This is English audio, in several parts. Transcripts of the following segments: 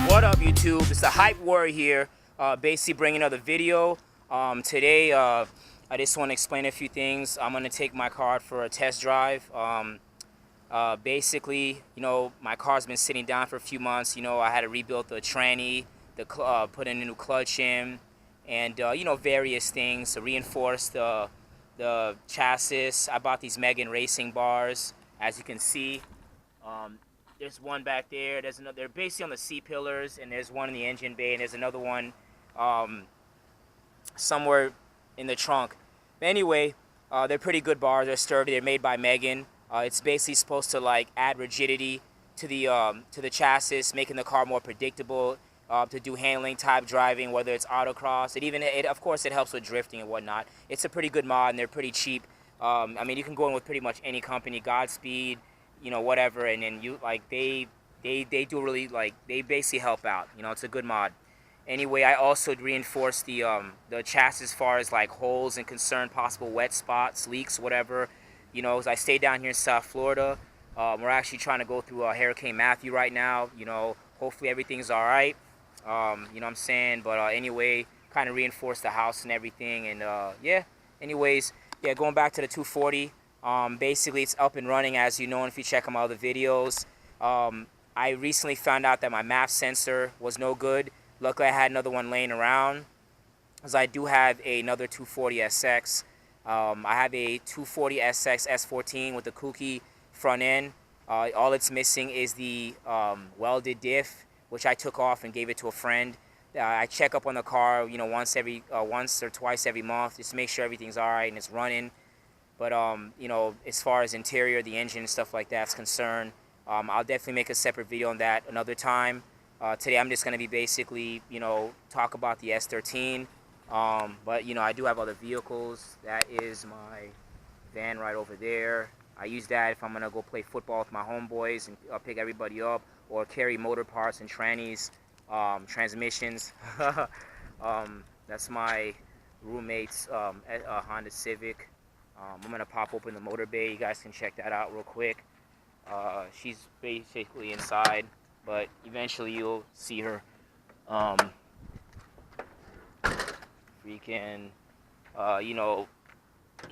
What up, YouTube? It's the Hype Warrior here, basically bringing another video. Today, I just want to explain a few things. I'm going to take my car for a test drive. Basically, my car's been sitting down for a few months. I had to rebuild the tranny, put in a new clutch in, and, various things to reinforce the chassis. I bought these Megan racing bars, as you can see. There's one back there. There's another. They're basically on the C-pillars, and there's one in the engine bay, and there's another one somewhere in the trunk. But anyway, they're pretty good bars. They're sturdy. They're made by Megan. It's basically supposed to add rigidity to the chassis, making the car more predictable to do handling type driving, whether it's autocross. Of course, it helps with drifting and whatnot. It's a pretty good mod, and they're pretty cheap. I mean, you can go in with pretty much any company, Godspeed, whatever, and then they do really, they basically help out. It's a good mod. Anyway, I also reinforced the chassis as far as holes and possible wet spots, leaks, whatever. As I stay down here in South Florida, we're actually trying to go through Hurricane Matthew right now. Hopefully everything's all right. You know what I'm saying? But anyway, kind of reinforce the house and everything, and yeah. Anyways, yeah, going back to the 240. Basically, it's up and running, as you know, and if you check on my other videos. I recently found out that my MAP sensor was no good. Luckily, I had another one laying around, as I do have another 240SX. I have a 240SX S14 with the Kuki front end. All it's missing is the welded diff, which I took off and gave it to a friend. I check up on the car, once or twice every month, just to make sure everything's all right and it's running. But, as far as interior, the engine and stuff like that's concerned, I'll definitely make a separate video on that another time. Today I'm just going to be basically, talk about the S13. But, I do have other vehicles. That is my van right over there. I use that if I'm going to go play football with my homeboys and pick everybody up, or carry motor parts and trannies, transmissions. That's my roommate's Honda Civic. I'm going to pop open the motor bay. You guys can check that out real quick. She's basically inside, but eventually you'll see her. Freaking,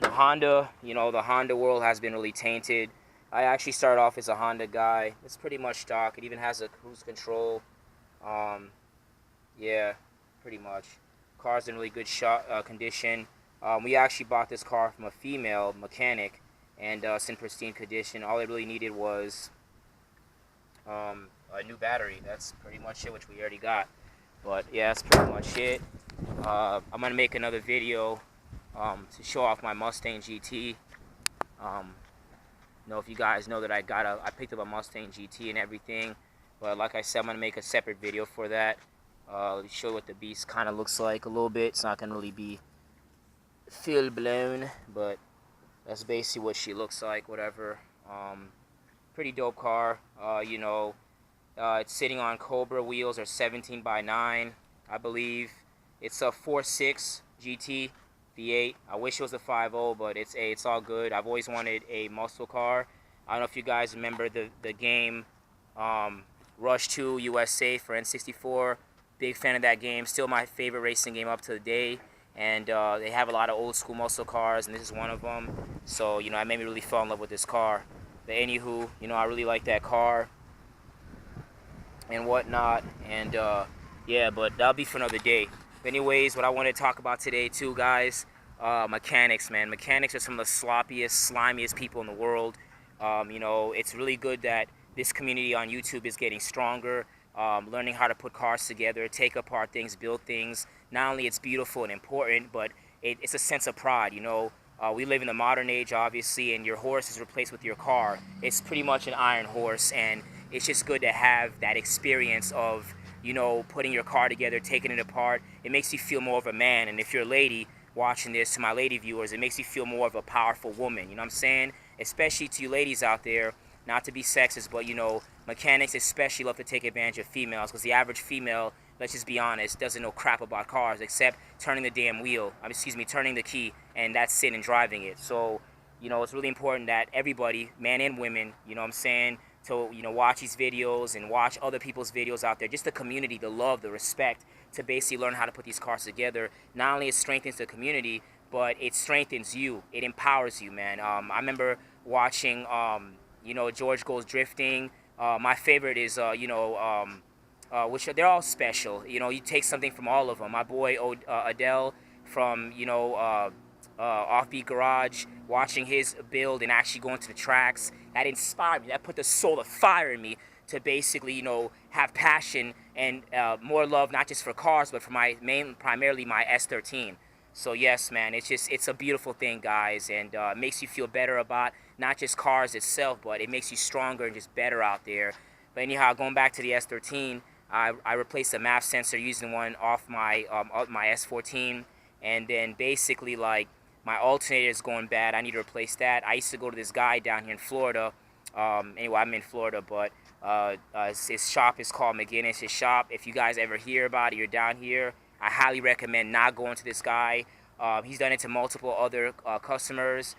Honda, the Honda world has been really tainted. I actually started off as a Honda guy. It's pretty much stock. It even has a cruise control. Yeah, pretty much. Car's in really good condition. We actually bought this car from a female mechanic, and it's in pristine condition. All it really needed was a new battery. That's pretty much it, which we already got. But yeah, that's pretty much it. I'm gonna make another video to show off my Mustang GT. If you guys know that I picked up a Mustang GT and everything, but like I said, I'm gonna make a separate video for that. Let me show you what the beast kind of looks like a little bit. It's not gonna really be full blown, but that's basically what she looks like. Whatever. Pretty dope car. It's sitting on Cobra wheels, or 17x9, I believe. It's a 4.6 GT V8. I wish it was a 5.0, but it's all good. I've always wanted a muscle car. I don't know if you guys remember the game Rush 2 USA for N64. Big fan of that game. Still my favorite racing game up to the day. And they have a lot of old school muscle cars, and this is one of them. So, it made me really fall in love with this car. But anywho, I really like that car and whatnot. And yeah, but that'll be for another day. But anyways, what I want to talk about today too, guys, mechanics, man. Mechanics are some of the sloppiest, slimiest people in the world. It's really good that this community on YouTube is getting stronger, learning how to put cars together, take apart things, build things. Not only it's beautiful and important, but it's a sense of pride. We live in the modern age, obviously, and your horse is replaced with your car. It's pretty much an iron horse, and it's just good to have that experience of, putting your car together, taking it apart. It makes you feel more of a man. And if you're a lady watching this, to my lady viewers, it makes you feel more of a powerful woman. You know what I'm saying? Especially to you ladies out there, not to be sexist, but, mechanics especially love to take advantage of females, because the average female, let's just be honest, doesn't know crap about cars except turning the damn wheel. Turning the key, and that's it, and driving it. So you know, it's really important that everybody, men and women, you know what I'm saying, to, you know, watch these videos and watch other people's videos out there. Just the community, the love, the respect, to basically learn how to put these cars together. Not only it strengthens the community, but it strengthens you. It empowers you, man. I remember watching, you know, George Goes Drifting. My favorite is, which they're all special. You know, you take something from all of them. My boy Adele from, you know, Offbeat Garage, watching his build and actually going to the tracks, that inspired me. That put the soul of fire in me to basically, you know, have passion and more love, not just for cars, but for primarily my S13. So yes, man, it's a beautiful thing, guys, and it makes you feel better about not just cars itself, but it makes you stronger and just better out there. But anyhow, going back to the S13, I replaced the MAF sensor using one off my S14, and then basically, like, my alternator is going bad. I need to replace that. I used to go to this guy down here in Florida. Anyway, I'm in Florida, but his shop is called McGinnis. His shop, if you guys ever hear about it, you're down here, I highly recommend not going to this guy. He's done it to multiple other customers.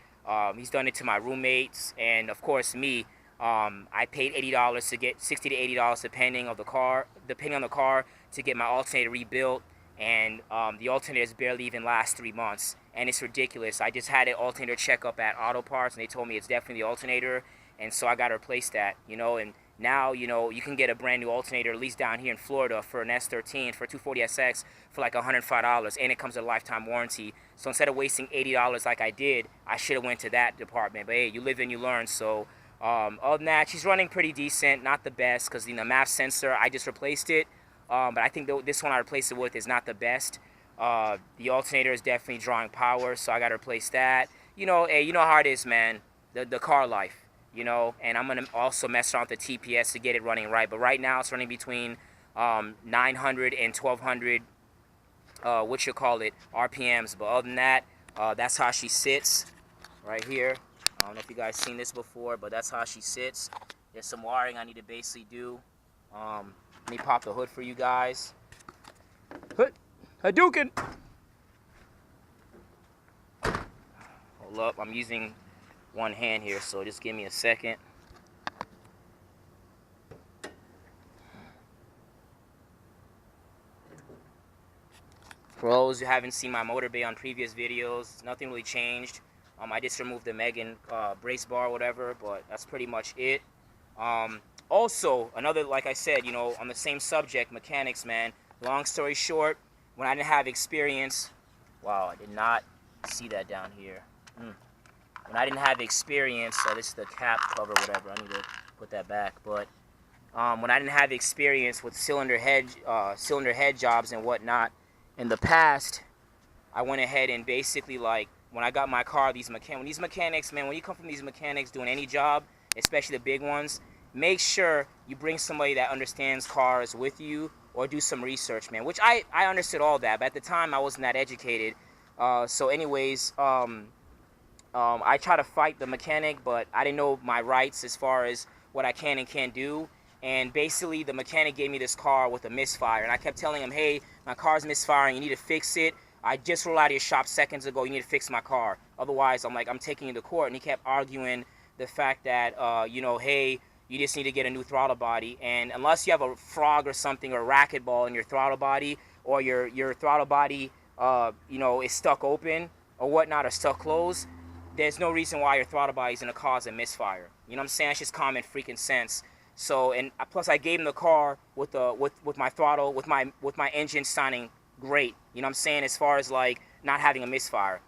He's done it to my roommates, and of course me. I paid $80 to get $60 to $80 depending on the car, to get my alternator rebuilt, and the alternators barely even last 3 months, and it's ridiculous. I just had an alternator checkup at Auto Parts, and they told me it's definitely the alternator, and so I got to replace that, you know. And now, you know, you can get a brand new alternator, at least down here in Florida, for an S13, for a 240SX, for like $105, and it comes with a lifetime warranty. So instead of wasting $80 like I did, I should have went to that department. But hey, you live and you learn. So other than that, she's running pretty decent, not the best, because the MAF sensor, I just replaced it. But I think this one I replaced it with is not the best. The alternator is definitely drawing power, so I got to replace that. You know, hey, you know how it is, man, the car life. You know, and I'm going to also mess around with the TPS to get it running right. But right now it's running between 900 and 1200, RPMs. But other than that, that's how she sits right here. I don't know if you guys seen this before, but that's how she sits. There's some wiring I need to basically do. Let me pop the hood for you guys. Hood, Hadouken! Hold up, I'm using one hand here, so just give me a second. For those who haven't seen my motor bay on previous videos, nothing really changed. I just removed the Megan brace bar or whatever, but that's pretty much it. Also, another, like I said, you know, on the same subject, mechanics, man. Long story short, when I didn't have experience, wow, I did not see that down here. When I didn't have experience, this is the cap cover, whatever, I need to put that back, but when I didn't have experience with cylinder head jobs and whatnot in the past, I went ahead and basically, like, when I got my car, these mechanics, man, when you come from these mechanics doing any job, especially the big ones, make sure you bring somebody that understands cars with you, or do some research, man, which I understood all that, but at the time I wasn't that educated. So anyways, I try to fight the mechanic, but I didn't know my rights as far as what I can and can't do. And basically, the mechanic gave me this car with a misfire, and I kept telling him, hey, my car's misfiring, you need to fix it. I just rolled out of your shop seconds ago, you need to fix my car. Otherwise, I'm taking you to court. And he kept arguing the fact that, you know, hey, you just need to get a new throttle body. And unless you have a frog or something, or a racquetball in your throttle body, or your throttle body, you know, is stuck open or whatnot, or stuck closed, there's no reason why your throttle body is going to cause a misfire. You know what I'm saying? It's just common freaking sense. So, and plus I gave him the car with my throttle, with my engine sounding great. You know what I'm saying? As far as like not having a misfire.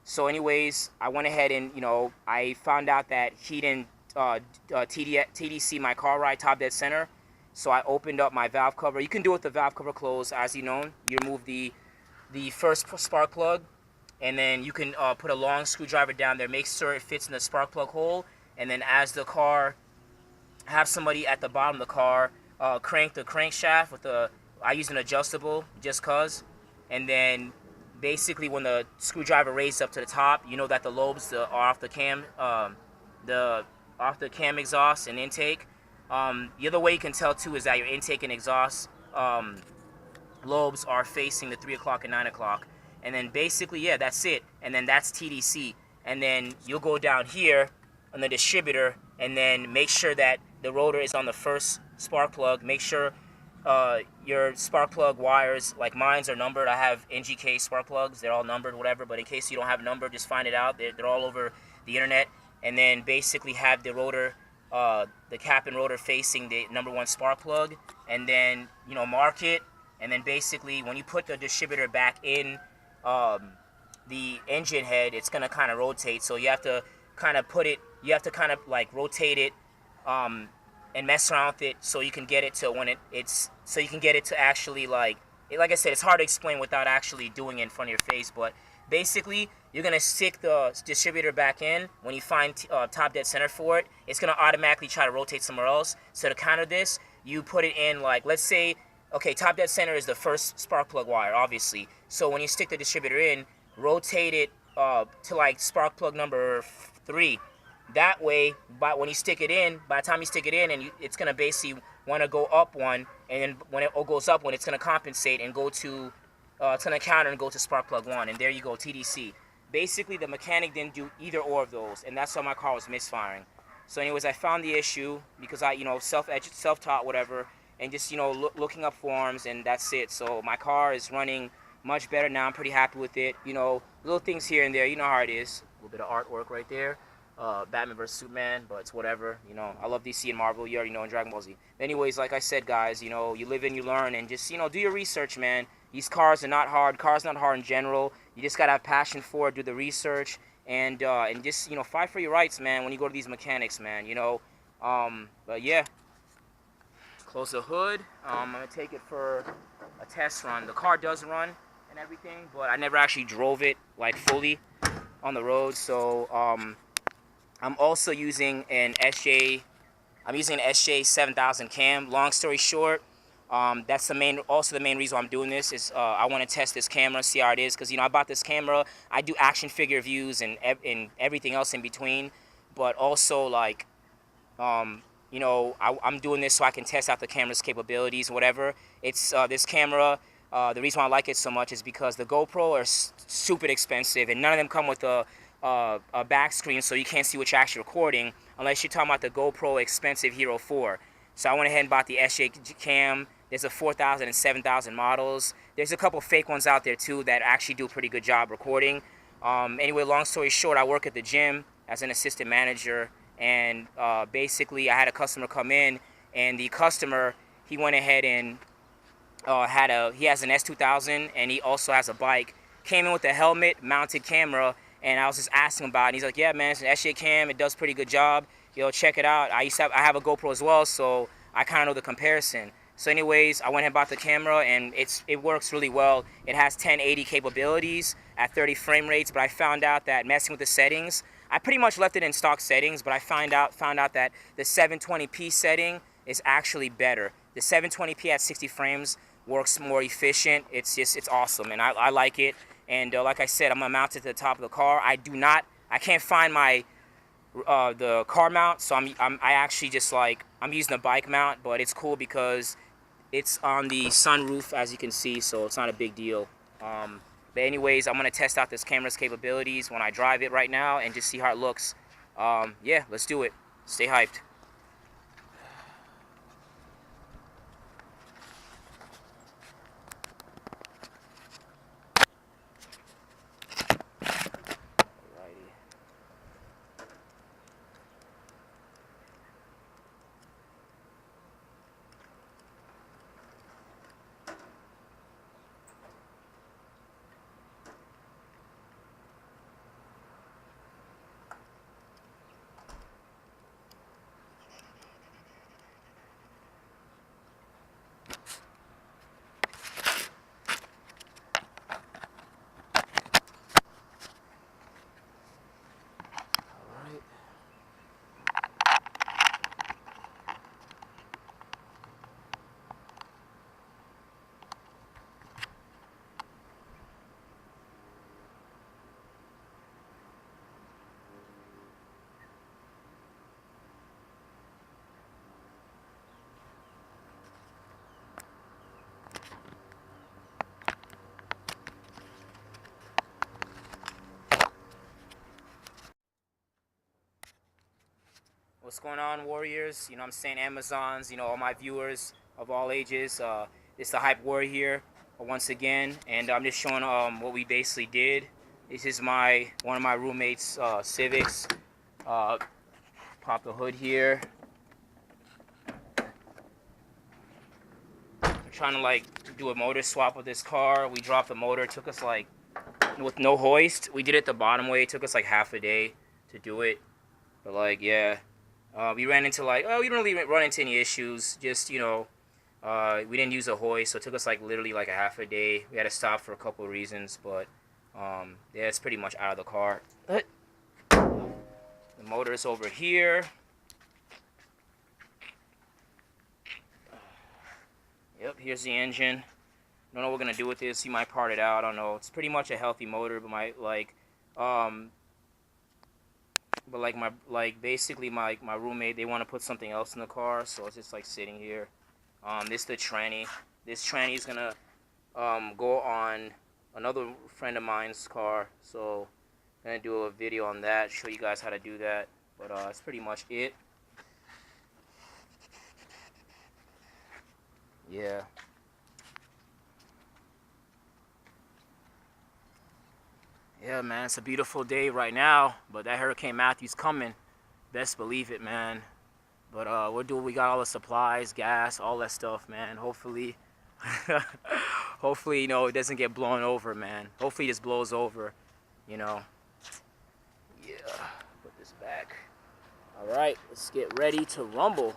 So anyways, I went ahead and, you know, I found out that he didn't TDC my car right top dead center. So I opened up my valve cover. You can do it with the valve cover closed, as you know. You remove the first spark plug, and then you can put a long screwdriver down there, make sure it fits in the spark plug hole, and then as the car, have somebody at the bottom of the car crank the crankshaft with I use an adjustable just cause, and then basically when the screwdriver raises up to the top, you know that the lobes are off the cam, exhaust and intake. The other way you can tell too is that your intake and exhaust lobes are facing the 3 o'clock and 9 o'clock. And then basically, yeah, that's it. And then that's TDC. and then you'll go down here on the distributor, and then make sure that the rotor is on the first spark plug. Make sure your spark plug wires, like mine's, are numbered. I have NGK spark plugs. They're all numbered, whatever. But in case you don't have a number, just find it out. They're all over the internet. And then basically have the rotor, the cap and rotor facing the #1 spark plug. And then, you know, mark it. And then basically when you put the distributor back in the engine head, it's going to kind of rotate. So you have to kind of put it, you have to kind of like rotate it and mess around with it so you can get it to when so you can get it to actually like I said, it's hard to explain without actually doing it in front of your face. But basically, you're going to stick the distributor back in. When you find top dead center for it, it's going to automatically try to rotate somewhere else. So to counter this, you put it in, like, let's say, okay, top dead center is the first spark plug wire, obviously. So when you stick the distributor in, rotate it to like spark plug number 3. That way, when you stick it in, by the time you stick it in, and it's going to basically want to go up one, and then when it goes up one, it's going to compensate and go to, it's going to counter and go to spark plug 1, and there you go, TDC. Basically, the mechanic didn't do either or of those, and that's why my car was misfiring. So anyways, I found the issue because I, you know, self-taught, whatever, and just, you know, looking up forums, and that's it. So my car is running much better now. I'm pretty happy with it. You know, little things here and there, you know how it is. A little bit of artwork right there. Batman vs Superman, but it's whatever. You know, I love DC and Marvel. You already know, in Dragon Ball Z. Anyways, like I said, guys, you know, you live and you learn, and just, you know, do your research, man. These cars are not hard. Cars not hard in general. You just gotta have passion for it. Do the research, and just, you know, fight for your rights, man. When you go to these mechanics, man. You know, but yeah. Close the hood. I'm gonna take it for a test run. The car does run and everything, but I never actually drove it like fully on the road. So I'm also using an SJ. I'm using an SJ 7000 cam. Long story short, that's the main reason why I'm doing this is I want to test this camera, see how it is, because, you know, I bought this camera. I do action figure views and everything else in between, but also like, you know, I'm doing this so I can test out the camera's capabilities, whatever. It's this camera. The reason why I like it so much is because the GoPro are stupid expensive, and none of them come with a back screen, so you can't see what you're actually recording unless you're talking about the GoPro expensive Hero 4. So I went ahead and bought the SJ cam. There's a 4000 and 7000 models. There's a couple fake ones out there too that actually do a pretty good job recording. Anyway, long story short, I work at the gym as an assistant manager, and basically I had a customer come in, and the customer, he went ahead and he has an S2000, and he also has a bike. Came in with a helmet mounted camera, and I was just asking him about it. And he's like, yeah, man, it's an SJ cam. It does a pretty good job. Yo, check it out. I have a GoPro as well, so I kind of know the comparison. So anyways, I went and bought the camera, and it works really well. It has 1080 capabilities at 30 frame rates, but I found out that messing with the settings, I pretty much left it in stock settings, but I found out that the 720p setting is actually better. The 720p at 60 frames works more efficient. It's awesome, and I like it. And like I said, I'm gonna mount it to the top of the car. I can't find my the car mount, so I actually just I'm using the bike mount, but it's cool because it's on the sunroof, as you can see, so it's not a big deal. But anyways, I'm gonna test out this camera's capabilities when I drive it right now and just see how it looks. Yeah, let's do it. Stay hyped. What's going on, Warriors? You know, I'm saying Amazons, you know, all my viewers of all ages. It's the Hype Warrior here once again, and I'm just showing what we basically did. This is one of my roommates' Civics. Pop the hood here. I'm trying to like do a motor swap with this car. We dropped the motor. It took us like, with no hoist, we did it the bottom way. It took us like half a day to do it, but like, yeah. We ran into like, we don't really run into any issues. Just, you know, we didn't use a hoist, so it took us like literally like a half a day. We had to stop for a couple of reasons, but yeah, it's pretty much out of the car. The motor is over here. Yep, here's the engine. Don't know what we're gonna do with this. You might part it out. I don't know. It's pretty much a healthy motor, but basically my roommate, they want to put something else in the car, so it's just like sitting here. This is the tranny. This tranny is gonna go on another friend of mine's car, so I'm gonna do a video on that, show you guys how to do that. But that's pretty much it. Yeah. Yeah, man, it's a beautiful day right now, but that Hurricane Matthew's coming. Best believe it, man. But we got all the supplies, gas, all that stuff, man. Hopefully, hopefully, you know, it doesn't get blown over, man. Hopefully it just blows over, you know. Yeah, put this back. All right, let's get ready to rumble.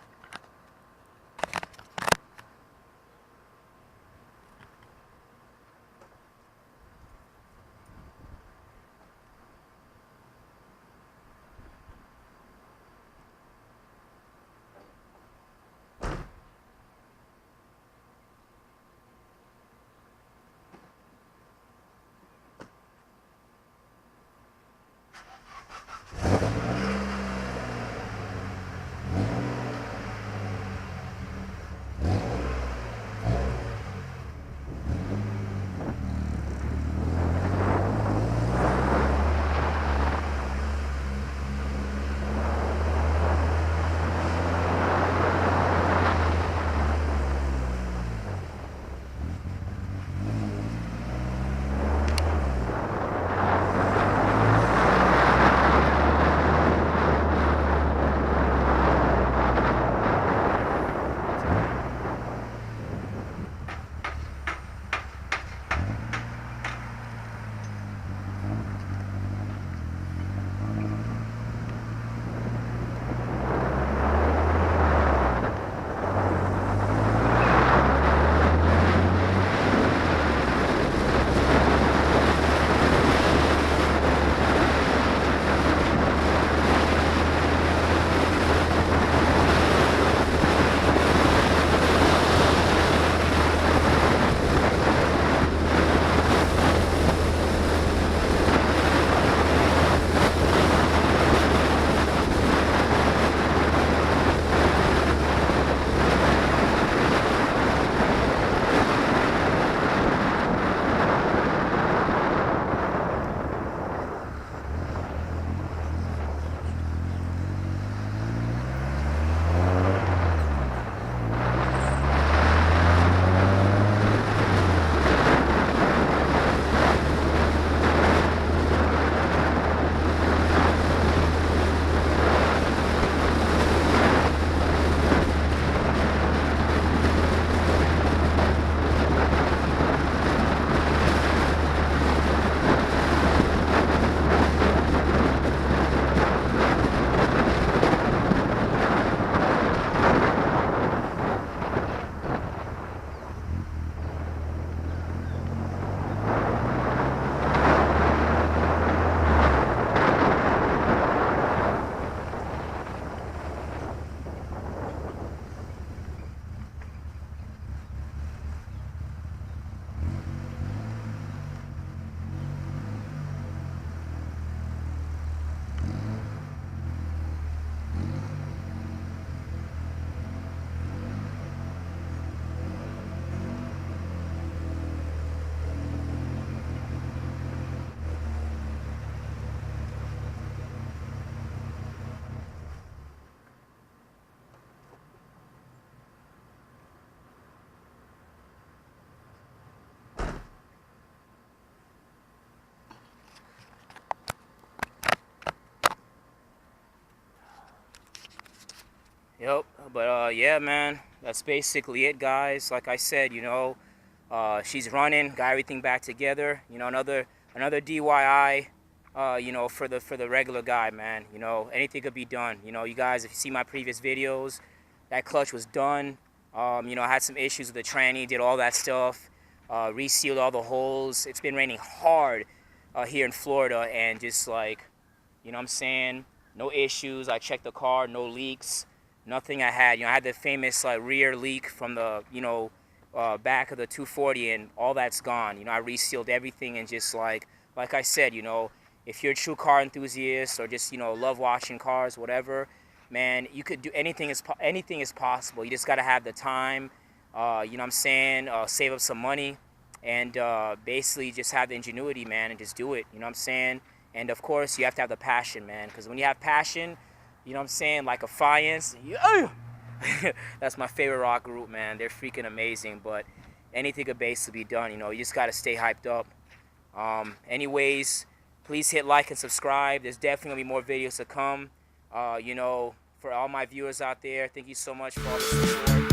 Yep. But yeah, man, that's basically it, guys. Like I said, you know, she's running, got everything back together. You know, another DIY. You know, for the regular guy, man. You know, anything could be done. You know, you guys, if you see my previous videos, that clutch was done. You know, I had some issues with the tranny, did all that stuff, resealed all the holes. It's been raining hard here in Florida, and just like, you know what I'm saying, no issues. I checked the car, no leaks, nothing I had. You know, I had the famous like rear leak from the, you know, back of the 240, and all that's gone. You know, I resealed everything, and just like I said, you know, if you're a true car enthusiast or just, you know, love watching cars, whatever, man, you could do anything. Anything is possible. You just got to have the time, you know what I'm saying, save up some money, and basically just have the ingenuity, man, and just do it. You know what I'm saying? And of course, you have to have the passion, man, because when you have passion, you know what I'm saying, like Affiance, that's my favorite rock group, man. They're freaking amazing, but anything could basically be done. You know, you just got to stay hyped up. Anyways, please hit like and subscribe. There's definitely going to be more videos to come. You know, for all my viewers out there, thank you so much for all the support.